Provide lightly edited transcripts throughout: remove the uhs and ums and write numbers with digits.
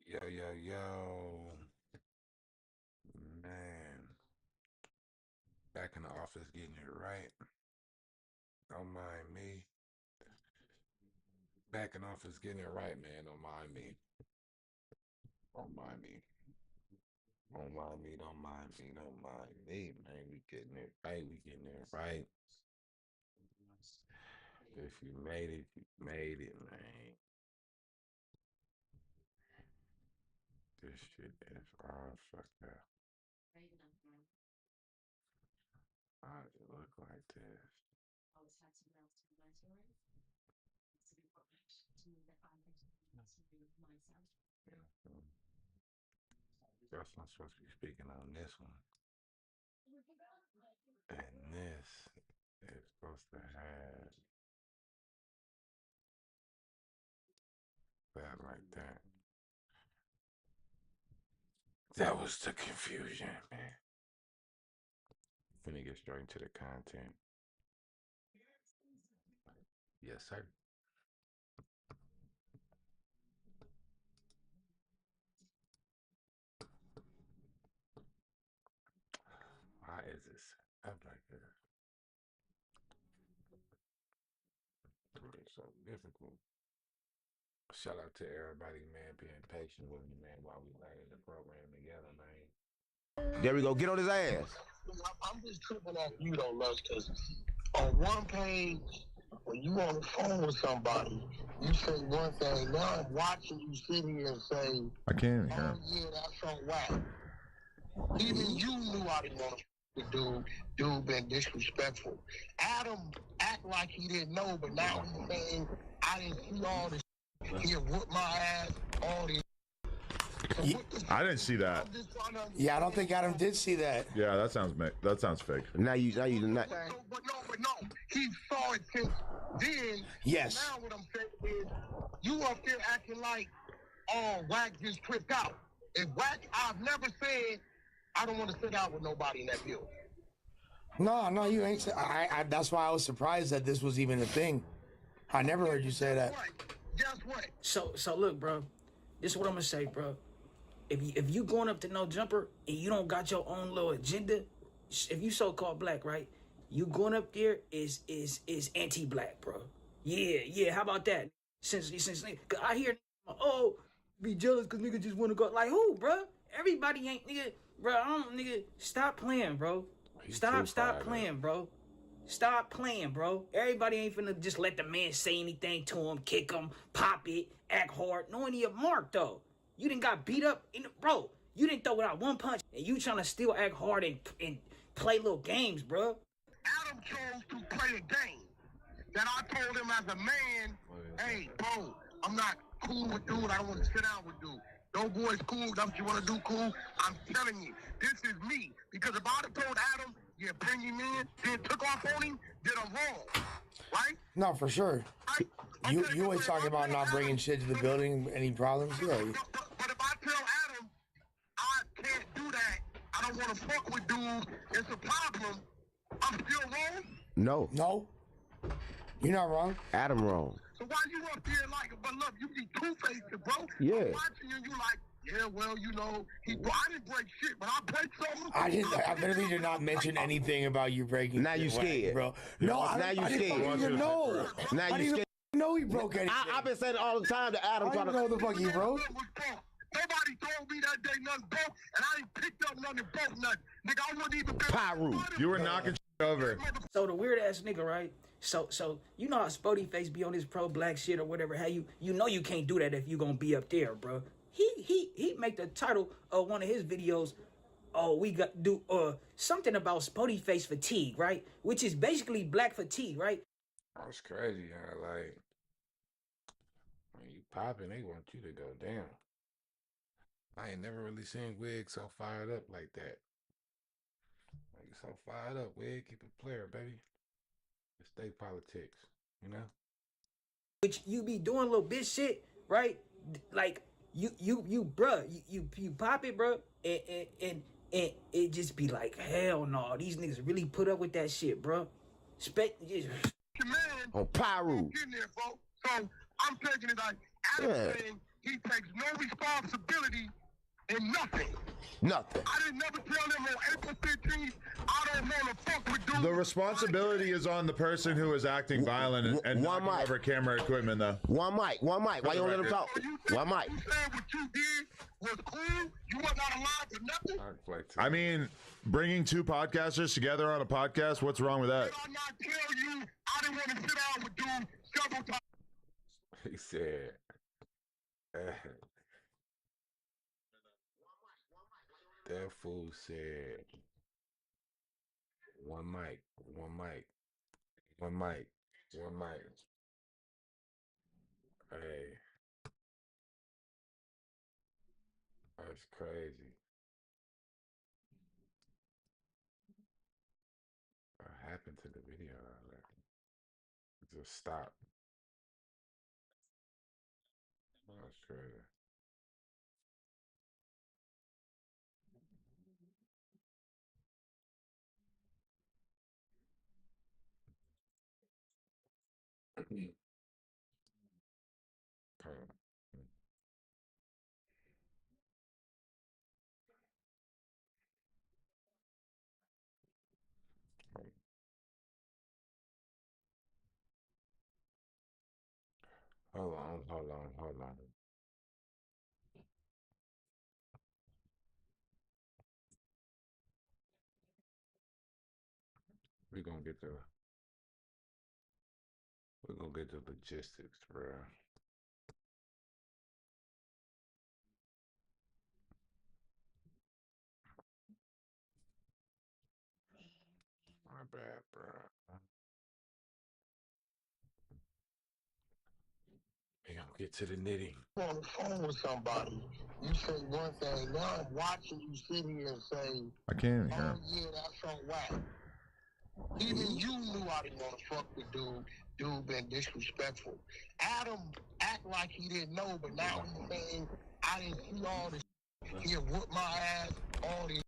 Yo. Man. Back in the office getting it right. Don't mind me. Back in office getting it right, man. Don't mind me. Don't mind me. Don't mind me. Don't mind me. Don't mind me, man. We getting it right. We getting it right. If you made it, you made it, man. This shit is all fucked up. Why does it look like this? Guess I'm supposed to be speaking on this one. And this is supposed to have that like that. That was the confusion, man. Finna get straight into the content. Yes, sir. Why is this up like this? It's so difficult. Shout out to everybody, man, being patient with me, man, while we laying the program together, man. There we go. Get on his ass. I'm just tripping off you though, Lux, because on one page, when you on the phone with somebody, you say one thing. Now I'm watching you sit here and say, I can't hear. "Oh yeah, that's so whack." Even you knew I didn't want to dude been disrespectful. Adam act like he didn't know, but now he's saying I didn't see all this. He whooped my ass, all this. I didn't see that. Yeah, I don't think Adam did see that. Yeah, that sounds fake. Now you not. But no, he saw it since then. Yes. Now what I'm saying is, you up there acting like, oh, Wack just tripped out. If Wack, I've never said I don't want to sit out with nobody in that building. No, you ain't. That's why I was surprised that this was even a thing. I never heard you say that. Guess what? So look, bro. This is what I'm gonna say, bro. If you going up to No Jumper and you don't got your own little agenda, if you so-called black, right? You going up there is anti-black, bro. Yeah. How about that? Since cause I hear, oh, be jealous because nigga just want to go. Like who, bro? Everybody ain't nigga, bro. Stop playing, bro. Stop playing, bro. Stop playing, bro. Everybody ain't finna just let the man say anything to him, kick him, pop it, act hard. No any of Mark though. You didn't got beat up bro. You didn't throw it out one punch, and you trying to still act hard and play little games, bro. Adam chose to play a game that I told him as a man, hey, bro, I'm not cool with dude. I don't want to sit down with dude. No boy's cool. That's what you want to do, cool. I'm telling you, this is me. Because if I'd have told Adam, yeah, bring him in, then took off on him, then I'm wrong. Right? No, for sure. You always talking about not bringing shit to the building, any problems? Yeah. But if I tell Adam, I can't do that, I don't want to fuck with dude, it's a problem, I'm still wrong? No. You're not wrong. Adam wrong. So why you up here like, but look, you be two-faced, bro. Yeah. I'm watching you like, yeah, well, you know, I didn't break shit, but I break something. I literally did not mention anything about you breaking. Now you scared, bro. No, now you scared. I didn't even know. Now you scared. No, he broke anything. I've been saying it all the time to Adam. I don't know the fuck he broke. Nobody told me that day nothing broke, and I ain't picked up nothing broke nothing. Nigga, I wouldn't even Pyro. You were knocking shit over. So the weird ass nigga, right? So you know how Spody Face be on his pro black shit or whatever. How you know you can't do that if you gonna be up there, bro. He make the title of one of his videos. Oh, we got do something about Spody Face fatigue, right? Which is basically black fatigue, right? That's crazy, huh? Like when you popping, they want you to go down. I ain't never really seen Wig so fired up like that. Like you so fired up, Wig. Keep it player, baby. It's state politics, you know. Which you be doing little bitch shit, right? Like you pop it, bro, and it just be like, hell no, these niggas really put up with that shit, bro. On Pyro. Getting there, bro. So I'm taking it like Adam saying he he takes no responsibility in nothing. Nothing. I didn't never tell him on April 15th, I don't want to fuck with dudes. The responsibility is on the person who is acting violent and One knocking mic. over camera equipment, though. One mic. Why you don't let him talk? So you think One mic. You said what you did was cool? You was not allowed to nothing? I mean, bringing two podcasters together on a podcast, what's wrong with that? Did I not tell you I didn't want to sit down with dudes several times? He said, that fool said, one mic, one mic, one mic, one mic. Hey, that's crazy. What happened to the video? It just stopped. That's crazy. Hold on. We're gonna get the logistics, bro. My bad, bro. We gonna get to the knitting. On the phone with somebody, you say one thing, now I'm watching you sit here and say, I can't even hear oh him. yeah, that's so whack. Even you knew I didn't want to fuck with dude. Dude been disrespectful. Adam act like he didn't know, but now he's saying I didn't see all this. He whooped my ass, all this.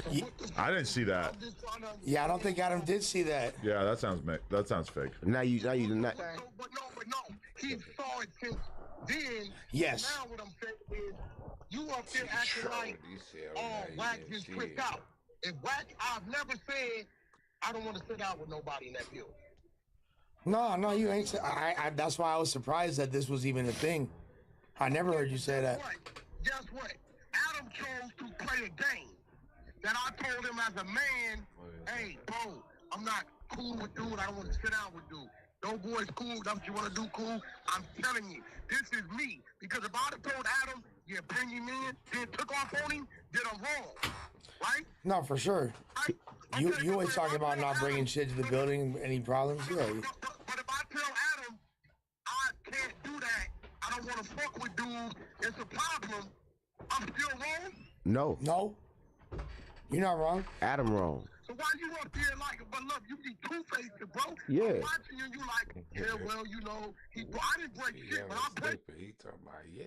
So what the I didn't see that. I'm just trying to Yeah, I don't think Adam did see that. Yeah, that sounds fake. Now you not. But no. He saw it since then. Yes. Now what I'm saying is, you up there acting like, oh, Wack just tripped out. If Wack, I've never said I don't want to sit out with nobody in that building. No, you ain't. That's why I was surprised that this was even a thing. I never heard you say that. Guess what? Adam chose to play a game that I told him as a man, hey, bro, I'm not cool with dude. I don't want to sit down with dude. No boy's cool. That's what you want to do, cool. I'm telling you, this is me. Because if I'd have told Adam, yeah, bring him in, then took off on him, then I'm wrong. Right? No, for sure. You always talking about not bringing shit to the building. Any problems? Yeah. But if I tell Adam, I can't do that, I don't want to fuck with dudes, it's a problem, I'm still wrong? No. You're not wrong. Adam wrong. So why you up here like, but look, you be two-faced, bro. Yeah. I'm watching you, you like, yeah, well, you know, I didn't break shit, but I played. He talking about, yeah.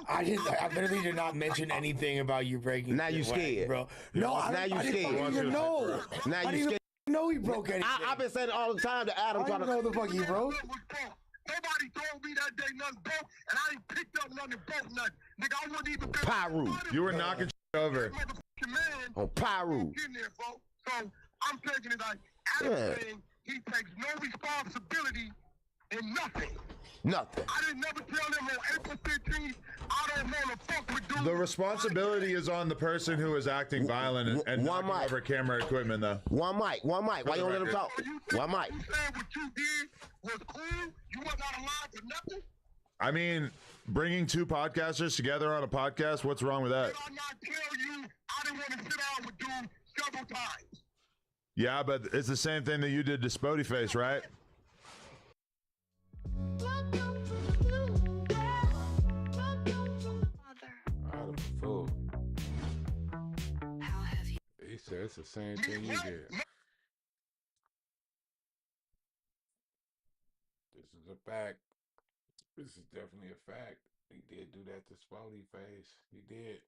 I literally did not mention anything about you breaking. Now you shit, scared. bro. No, Now you I didn't scared. fucking even know. Now I you didn't even scared. know he broke anything. I've been saying it all the time to Adam. I don't know the fuck you broke. Nobody told me that day nothing broke, and I ain't picked up nothing broke nothing. Nigga, I wouldn't even been Pyru. You were knocking over. Motherfucking man. On Pyru. In there, bro. So I'm taking it like Adam saying he takes no responsibility in nothing. Nothing. I didn't never tell him on April 15th, I don't want to fuck with dudes. The responsibility is on the person who is acting violent and One knocking mic. over camera equipment, though. One mic. Why you don't let him talk? So you think One mic. You said what you did was cool? You was not allowed to nothing? I mean, bringing two podcasters together on a podcast, what's wrong with that? Did I not tell you I didn't want to sit down with dudes several times? Yeah, but it's the same thing that you did to Spody Face, right? Adam a fool. He said it's the same thing you did. This is a fact. This is definitely a fact. He did do that to Spody Face. He did.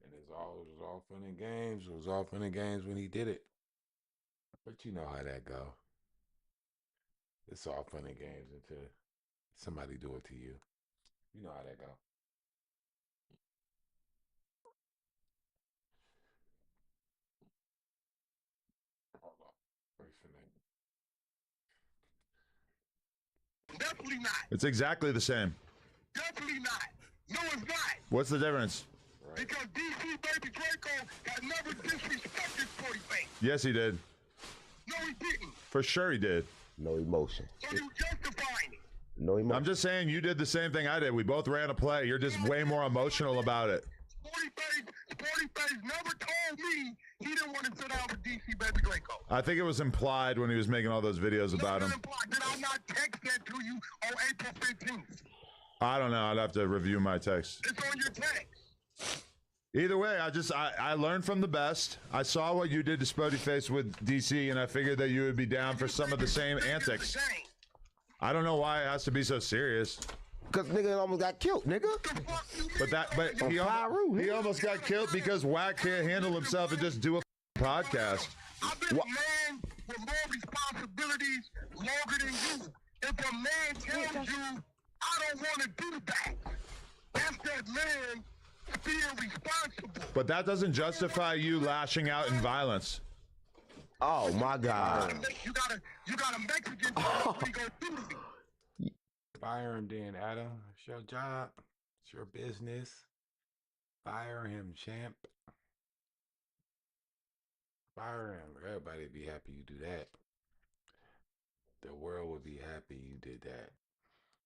And it was all fun and games. It was all fun and games when he did it. But you know how that go. It's all fun and games until somebody do it to you. You know how that go. Hold on. Where's your name? Definitely not. It's exactly the same. Definitely not. No, it's not. What's the difference? Right. Because DC Baby Draco has never disrespected Sporty Face. Yes, he did. No, he didn't. For sure he did. No emotion. So you justifying it. No emotion. I'm just saying you did the same thing I did. We both ran a play. You're just way more emotional about it. Sporty Face never told me he didn't want to sit down with DC Baby Draco. I think it was implied when he was making all those videos about him. Did I not text that to you on April 15th? I don't know. I'd have to review my text. It's on your text. Either way, I learned from the best. I saw what you did to Spody Face with DC, and I figured that you would be down for some of the same antics. I don't know why it has to be so serious. Cause nigga almost got killed, nigga. But he almost got killed because Wack can't handle himself and just do a podcast. I've been a man with more responsibilities longer than you. If a man tells you, I don't want to do that, that's that man being responsible. But that doesn't justify you lashing out in violence. Oh my God. You got a Mexican go through me. Fire him then, Adam. It's your job. It's your business. Fire him, champ. Fire him. Everybody be happy you do that. The world would be happy you did that.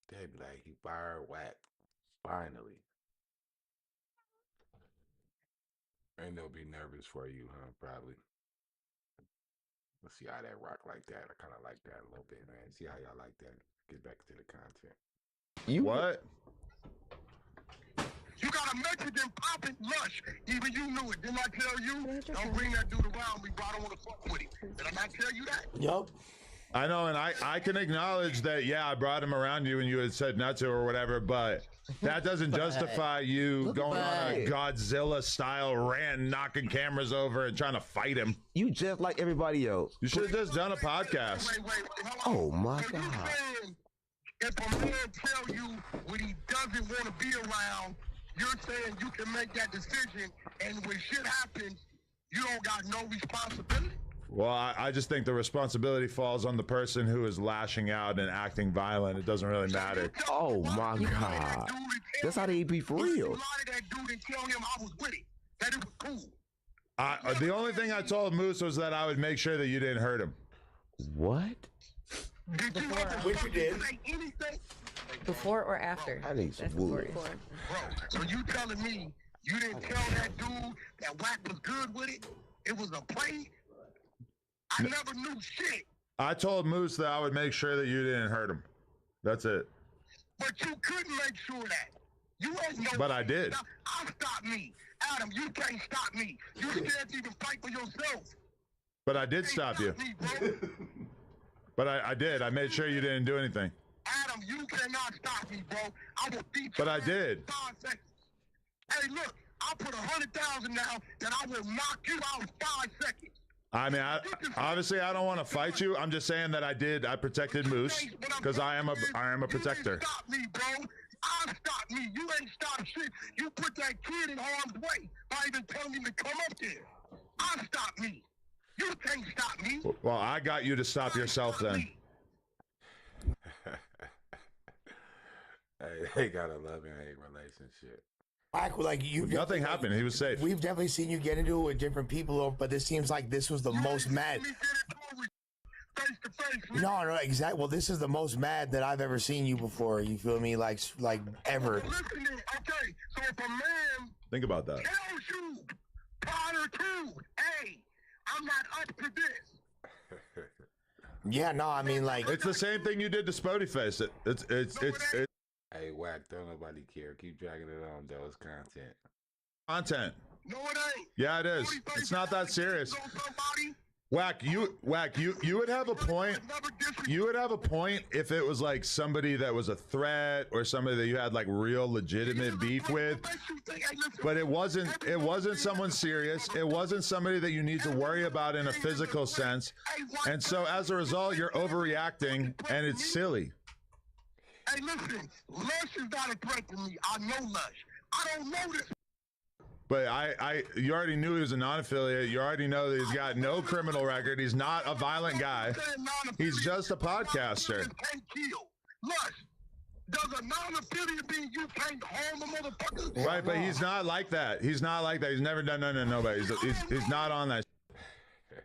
They'd be like, he fired Wack. Finally. And they'll be nervous for you, huh? Probably. Let's see how that rock like that. I kind of like that a little bit, man. See how y'all like that. Get back to the content. What? You got a Mexican popping lush. Even you knew it. Didn't I tell you? Don't bring that dude around me, bro. I don't want to fuck with him. Did I not tell you that? Yup. I know, and I can acknowledge that, yeah, I brought him around you and you had said not to or whatever, but that doesn't justify you going on a Godzilla-style rant, knocking cameras over and trying to fight him. You just like everybody else. You should have just done a podcast. Wait. Hold on. Oh my So you God. saying if a man tell you when he doesn't want to be around, you're saying you can make that decision, and when shit happens, you don't got no responsibility? Well, I just think the responsibility falls on the person who is lashing out and acting violent. It doesn't really matter. Oh my God. That's how they be for real. You lied to that dude and tell him I was with it. That it was cool. The only thing I told Moose was that I would make sure that you didn't hurt him. What? Did you ever Which you did. say anything? Before or after? I need some That's wood. important. Bro, so you telling me you didn't tell that dude that Wack was good with it? It was a play? I never knew shit. I told Moose that I would make sure that you didn't hurt him. That's it. But you couldn't make sure that. You ain't no. But I did. I'll stop me. Adam, you can't stop me. You scared to even fight for yourself. But I did stop you. Me, bro. But I did. I made sure you didn't do anything. Adam, you cannot stop me, bro. I will beat you. But I did. 5 seconds. Hey, look, I'll put 100,000 now that I will knock you out in 5 seconds. I mean, obviously I don't want to fight you. I'm just saying that I did. I protected Moose because I am a protector. You didn't stop me, bro. I'll stop me. You ain't stopped shit. You put that kid in harm's way by even telling him to come up there. I'll stop me. You can't stop me. Well, I got you to stop yourself then. Hey, they got a love and hate relationship. Wack, like you. Nothing happened. He was safe. We've definitely seen you get into it with different people, but this seems like this was the most mad. Face to face. No, exactly. Well, this is the most mad that I've ever seen you before. You feel me? Like ever. Listen, okay. So if a man Think about that. tells you prior to, hey, I'm not up to this. Yeah, no, I mean, like, It's the same thing you did to Spody Face. It's Hey, Wack, don't nobody care. Keep dragging it on, though. It's content. content. No, it ain't. Yeah, it is. It's not that serious. Wack, you would have a point. You would have a point if it was like somebody that was a threat or somebody that you had like real legitimate beef with. But it wasn't someone serious. It wasn't somebody that you need to worry about in a physical sense. And so as a result, you're overreacting and it's silly. Hey, listen, Lush is not a threat to me. I know Lush. I don't know this. But you already knew he was a non-affiliate. You already know that he's got no criminal record. He's not a violent guy. He's just a podcaster. Can't kill. Lush, does a non-affiliate mean you can't harm a motherfucker? Right, but he's not like that. He's not like that. He's never done nothing to nobody. He's not on that.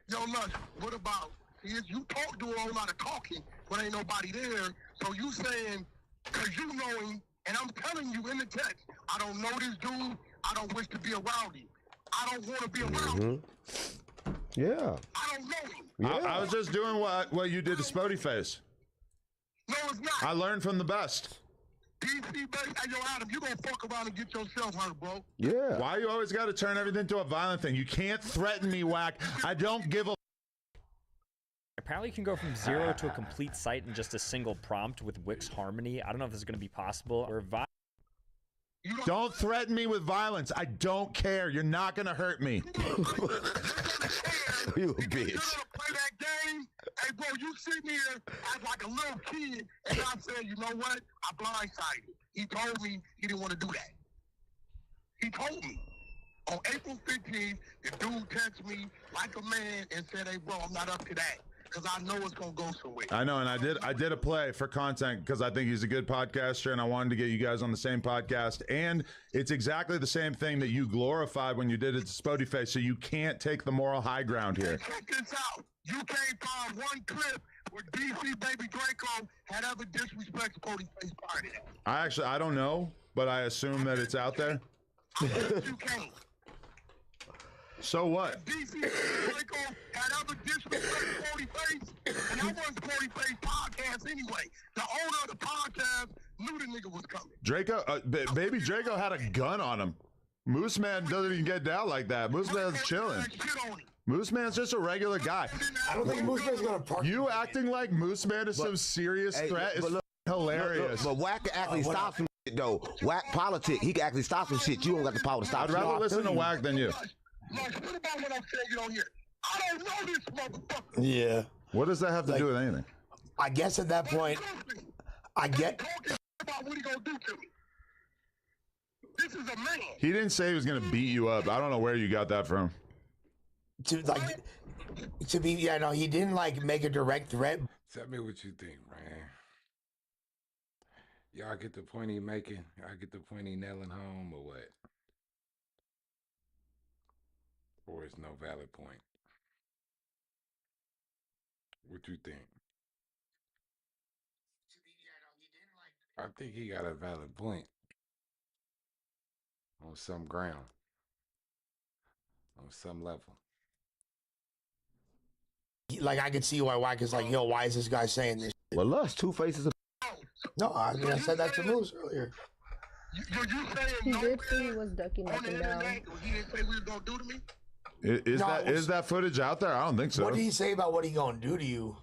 Yo, Lush, what about, you talk do a whole lot of talking, but ain't nobody there, so you saying, because you know him, and I'm telling you in the text, I don't know this dude, I don't wish to be around him. I don't want to be around him. Yeah. I don't know him. Yeah. I was just doing what you did to Spody Face. No, it's not. I learned from the best. DC, baby, hey, yo, Adam, you gonna fuck around and get yourself hurt, bro. Yeah. Why you always got to turn everything to a violent thing? You can't threaten me, Wack. I don't give a. Apparently you can go from 0 to a complete site in just a single prompt with Wix Harmony. I don't know if this is going to be possible. Or Don't threaten me with violence. I don't care. You're not going to hurt me. You a bitch. You're gonna play that game. Hey, bro, you see me here as like a little kid, and I said, you know what? I blindsided. He told me he didn't want to do that. He told me. On April 15th, the dude texted me like a man and said, hey, bro, I'm not up to that. Because I know it's going to go somewhere. I know, and I did a play for content because I think he's a good podcaster, and I wanted to get you guys on the same podcast. And it's exactly the same thing that you glorified when you did it to Spody Face, so you can't take the moral high ground here. Check this out. You can't find one clip where DC Baby Draco had ever disrespected Spody Face prior to that. I don't know, but I assume that it's out there. I bet you can't. So what? DC Draco had ever disrespected Spody Face, and that wasn't Spody Face podcast anyway. The owner of the podcast knew the nigga was coming. Draco, baby Draco had a gun on him. Moose Man doesn't even get down like that. Moose Man's chilling. Moose Man's just a regular guy. I don't think Moose Man's gonna park. You acting like Moose Man is some serious threat is hilarious. But Wack can actually stop some shit, though. Wack politic, he can actually stop some shit. You don't got the power to stop. I'd rather listen to Wack than you. What about what I'm saying you don't hear? I don't know this motherfucker. Yeah. What does that have to do with anything? I guess at that point, I get. Talking about what he gonna do to me. This is a man. He didn't say he was gonna beat you up. I don't know where you got that from. To be, yeah, no, he didn't like make a direct threat. Tell me what you think, man. Y'all get the point he making? Y'all get the point he nailing home, or what? Or it's no valid point? What you think? I think he got a valid point on some ground, on some level. Like, I could see why Wack is like, yo, why is this guy saying this? Well, Lust, Two Faces. No, I mean, I said that to Moose earlier. He did say he was ducking up and down. He didn't say what he was gonna do to me. Is that footage out there? I don't think so. What did he say about what he gonna do to you?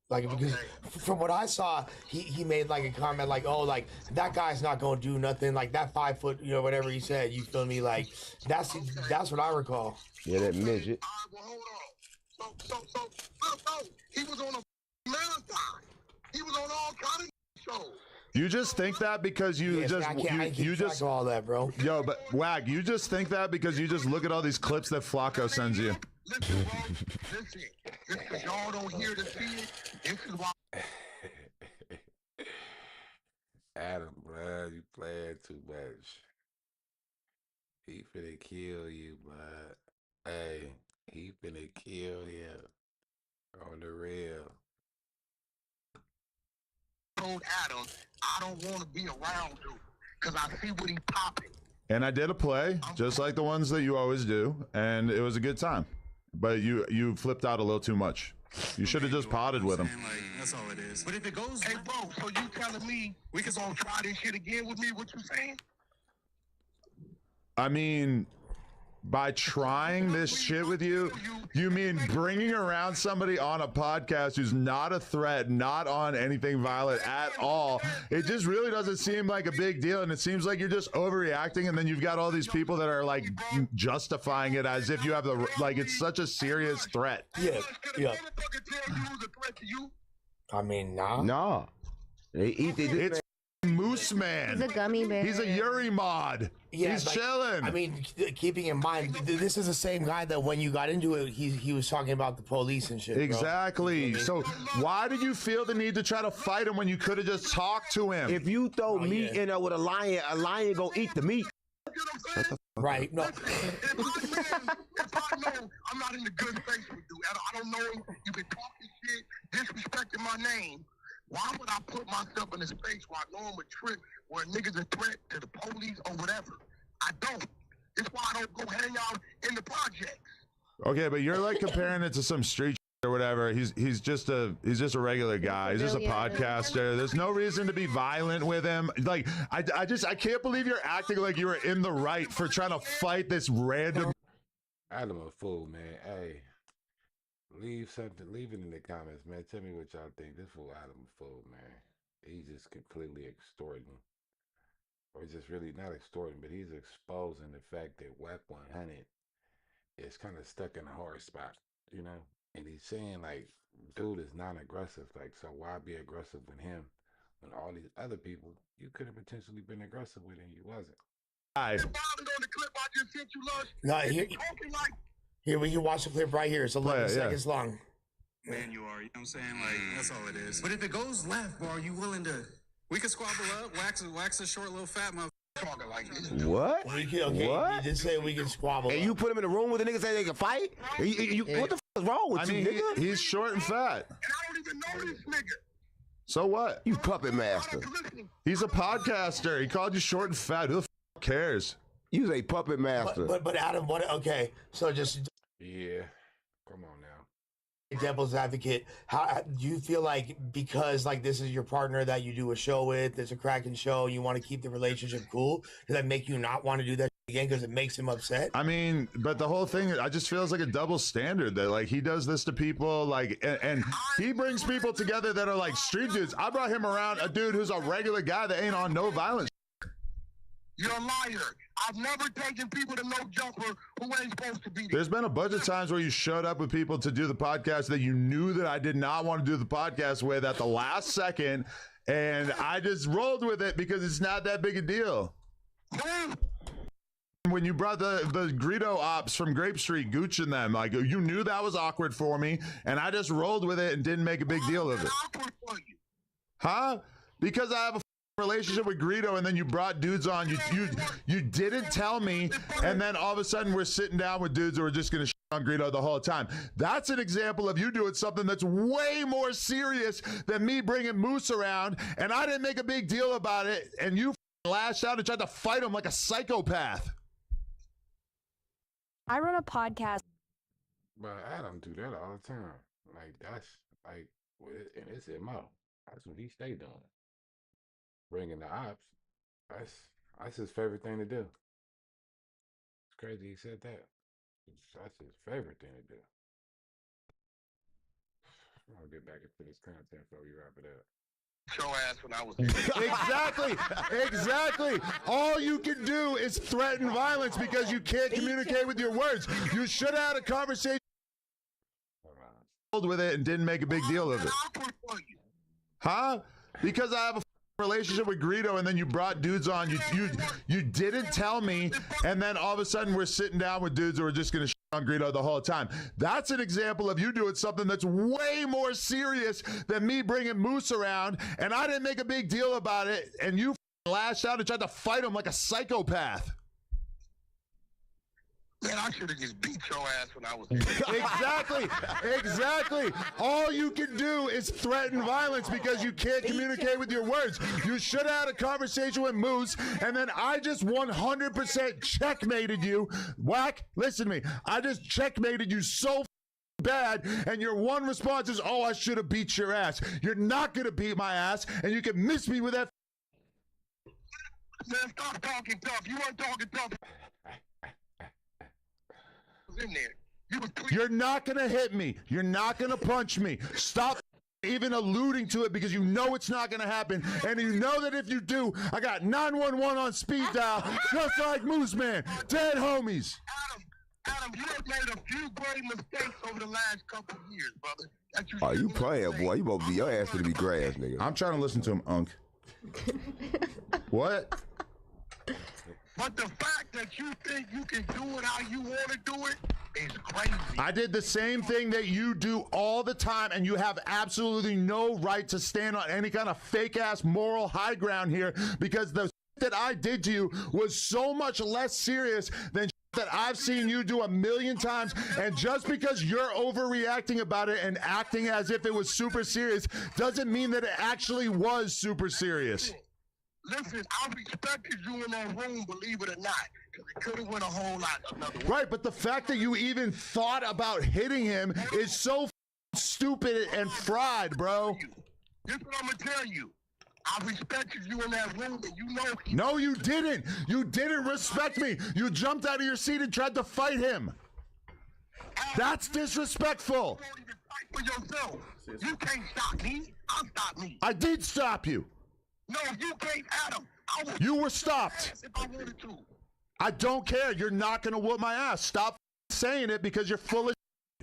Like, because from what I saw, he made like a comment like, oh, like that guy's not gonna do nothing. Like that 5 foot, you know, whatever he said. You feel me? Like that's what I recall. Yeah, that midget. Well, hold on. So, he was on a marathon. He was on all kind of shows. You just think that because you just all that, bro. Yo, but Wack, you just think that because you just look at all these clips that Flakko sends you. Listen, bro. Listen. If y'all don't hear the see it, this is why. Adam, bro, you playing too much. He finna kill you, bud. Hey, he finna kill him on the real. Told Adam, I don't want to be around you because I see what he popping. And I did a play, just like the ones that you always do, and it was a good time. But you flipped out a little too much. You should have just potted with him. That's all it is. But if it goes, hey, bro, so you telling me we can go try this shit again with me? What you saying? I mean, by trying this shit with you, you mean bringing around somebody on a podcast who's not a threat, not on anything violent at all. It just really doesn't seem like a big deal, and it seems like you're just overreacting, and then you've got all these people that are like justifying it as if you have the, like, it's such a serious threat. Yeah. I mean, nah. Nah. It's Moose man. He's a gummy bear. He's a Yuri mod. Yeah, he's like, chilling. I mean, keeping in mind, this is the same guy that when you got into it, he was talking about the police and shit. Exactly. Bro. So why did you feel the need to try to fight him when you could have just talked to him? If you throw meat in there with a lion gonna eat the meat. Right. No. If I know I'm not in the good space with you, I don't know him, you been talking shit, disrespecting my name, why would I put myself in a space where I know I'm a trick, where niggas a threat to the police or whatever? I don't. That's why I don't go hang out in the projects. Okay, but you're like comparing it to some street or whatever. He's just a regular guy. He's just a podcaster. There's no reason to be violent with him. Like I can't believe you're acting like you were in the right for trying to fight this random. Adam a fool, man. Hey, leave it in the comments, man. Tell me what y'all think. This fool Adam a fool, man. He's just completely extorting. Or just really not extorting, but he's exposing the fact that Wack100 is kind of stuck in a hard spot, you know? And he's saying, like, dude is non-aggressive. Like, so why be aggressive with him when all these other people you could have potentially been aggressive with and you wasn't? Here, we can watch the clip right here. It's 11 seconds long. Man, you are. You know what I'm saying? Like, that's all it is. But if it goes left, bro, are you willing to... We could squabble up. Wax a short little fat motherfucker like this. What? What? You just say we can squabble. And you put him in the room with the niggas say they can fight? What the f is wrong with you, nigga? He's short and fat. And I don't even know this nigga. So what? You puppet master. He's a podcaster. He called you short and fat. Who the f cares? You's a puppet master. But Adam, what? Okay, so just yeah, come on now. Devil's advocate. How do you feel like because like this is your partner that you do a show with? It's a cracking show. You want to keep the relationship cool. Does that make you not want to do that again because it makes him upset? I mean, but the whole thing, I just feels like a double standard that like he does this to people like, and he brings people together that are like street dudes. I brought him around a dude who's a regular guy that ain't on no violence. You're a liar. I've never taken people to no jumper who ain't supposed to be there. There's been a bunch of times where you showed up with people to do the podcast that you knew that I did not want to do the podcast with at the last second, and I just rolled with it because it's not that big a deal. When you brought the Greedo ops from Grape Street, Gooch and them, like you knew that was awkward for me, and I just rolled with it and didn't make a big deal of it. Huh? Because I have a relationship with Greedo, and then you brought dudes on. You didn't tell me, and then all of a sudden we're sitting down with dudes who are just gonna shit on Greedo the whole time. That's an example of you doing something that's way more serious than me bringing Moose around, and I didn't make a big deal about it, and you lashed out and tried to fight him like a psychopath. I run a podcast. But Adam do that all the time. Like that's like, and it's MO. That's what he stay doing. Bringing the ops, that's his favorite thing to do. It's crazy he said that. That's his favorite thing to do. I'll get back into this content before we wrap it up. Show ass when I was Exactly. All you can do is threaten violence because you can't communicate with your words. You should have had a conversation with it and didn't make a big deal of it. Huh? Because I have a relationship with Greedo, and then you brought dudes on. You didn't tell me, and then all of a sudden we're sitting down with dudes who are just gonna shit on Greedo the whole time. That's an example of you doing something that's way more serious than me bringing Moose around, and I didn't make a big deal about it, and you lashed out and tried to fight him like a psychopath. Man, I should have just beat your ass when I was Exactly. All you can do is threaten violence because you can't communicate with your words. You should have had a conversation with Moose, and then I just 100% checkmated you. Wack, listen to me. I just checkmated you so bad, and your one response is, oh, I should have beat your ass. You're not going to beat my ass, and you can miss me with that. Man, stop talking tough. You weren't talking tough. In there. You're not gonna hit me. You're not gonna punch me. Stop even alluding to it because you know it's not gonna happen, and you know that if you do, I got 911 on speed dial, just like Moose Man. Dead homies. Adam, you have made a few great mistakes over the last couple of years, brother. Oh, you playing, boy. You gonna be your ass gonna be grass, nigga. I'm trying to listen to him, Unk. What? But the fact that you think you can do it how you want to do it is crazy. I did the same thing that you do all the time, and you have absolutely no right to stand on any kind of fake-ass moral high ground here, because the that I did to you was so much less serious than that I've seen you do a million times, and just because you're overreacting about it and acting as if it was super serious doesn't mean that it actually was super serious. Listen, I respected you in that room, believe it or not, because it could have went a whole lot another way. Right, but the fact that you even thought about hitting him is so stupid and fried, bro. This is what I'm going to tell you. I respected you in that room, and you know... No, you didn't. You didn't respect me. You jumped out of your seat and tried to fight him. That's disrespectful. You don't even fight for yourself. You can't stop me. I'll stop me. I did stop you. No, you can't, Adam. You were stopped. If I wanted to. I don't care. You're not going to whoop my ass. Stop saying it because you're full of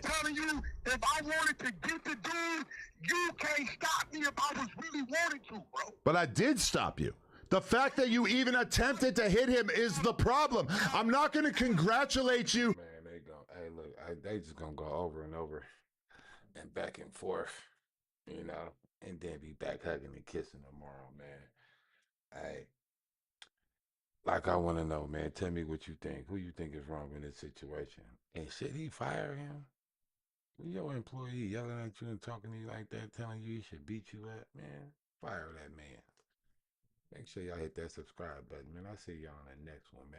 I'm telling you, if I wanted to get the dude, you can't stop me if I was really wanted to, bro. But I did stop you. The fact that you even attempted to hit him is the problem. I'm not going to congratulate you. Man, they go. Hey, look, they just gonna go over and over and back and forth, you know, and then be back hugging and kissing tomorrow, man. Hey, like I want to know, man. Tell me what you think. Who you think is wrong in this situation? And should he fire him? Your employee yelling at you and talking to you like that, telling you he should beat you up, man, fire that man. Make sure y'all hit that subscribe button, man. I'll see y'all on the next one, man.